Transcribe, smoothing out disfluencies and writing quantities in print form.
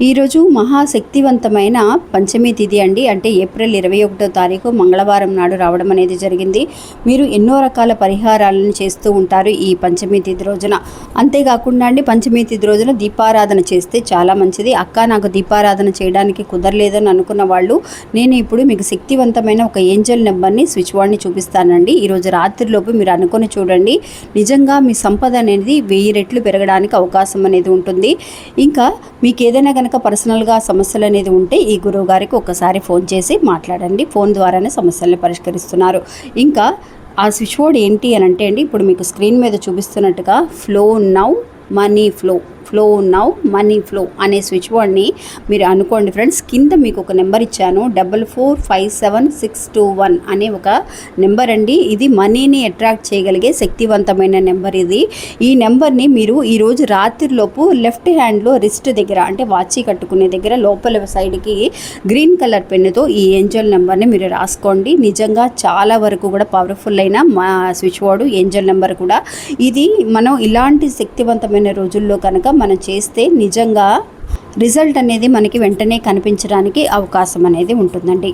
ఈరోజు మహాశక్తివంతమైన పంచమి తిథి అండి. అంటే ఏప్రిల్ 21వ తారీఖు మంగళవారం నాడు రావడం అనేది జరిగింది. మీరు ఎన్నో రకాల పరిహారాలను చేస్తూ ఉంటారు ఈ పంచమి తిథి రోజున. అంతేకాకుండా అండి, పంచమి తిథి రోజున దీపారాధన చేస్తే చాలా మంచిది. నాకు దీపారాధన చేయడానికి కుదరలేదని అనుకున్న వాళ్ళు, నేను ఇప్పుడు మీకు శక్తివంతమైన ఒక ఏంజల్ నెంబర్ని, స్విచ్ బోర్డ్ని చూపిస్తానండి. ఈరోజు రాత్రిలోపు మీరు అనుకొని చూడండి, నిజంగా మీ సంపద అనేది 1000 రెట్లు పెరగడానికి అవకాశం అనేది ఉంటుంది. ఇంకా మీకు ఏదైనా కనుక పర్సనల్గా సమస్యలు అనేది ఉంటే ఈ గురువు గారికి ఒకసారి ఫోన్ చేసి మాట్లాడండి. ఫోన్ ద్వారానే సమస్యల్ని పరిష్కరిస్తున్నారు. ఇంకా ఆ స్విచ్ బోర్డ్ ఏంటి అని అంటే అండి, ఇప్పుడు మీకు స్క్రీన్ మీద చూపిస్తున్నట్టుగా flow now money flow now money flow అనే స్విచ్ బోర్డ్ని మీరు అనుకోండి ఫ్రెండ్స్. కింద మీకు ఒక నెంబర్ ఇచ్చాను, 4457621 అనే ఒక నెంబర్ అండి. ఇది మనీని అట్రాక్ట్ చేయగలిగే శక్తివంతమైన నెంబర్ ఇది. ఈ నెంబర్ని మీరు ఈరోజు రాత్రిలోపు లెఫ్ట్ హ్యాండ్లో రిస్ట్ దగ్గర, అంటే వాచి కట్టుకునే దగ్గర లోపల సైడ్కి గ్రీన్ కలర్ పెన్నుతో ఈ ఏంజల్ నెంబర్ని మీరు రాసుకోండి. నిజంగా చాలా వరకు కూడా పవర్ఫుల్ అయిన మా స్విచ్ బోర్డు ఏంజల్ నెంబర్ కూడా ఇది. మనం ఇలాంటి శక్తివంతమైన రోజుల్లో కనుక మనం చేస్తే నిజంగా రిజల్ట్ అనేది మనకి వెంటనే కనిపించడానికి అవకాశం అనేది ఉంటుందండి.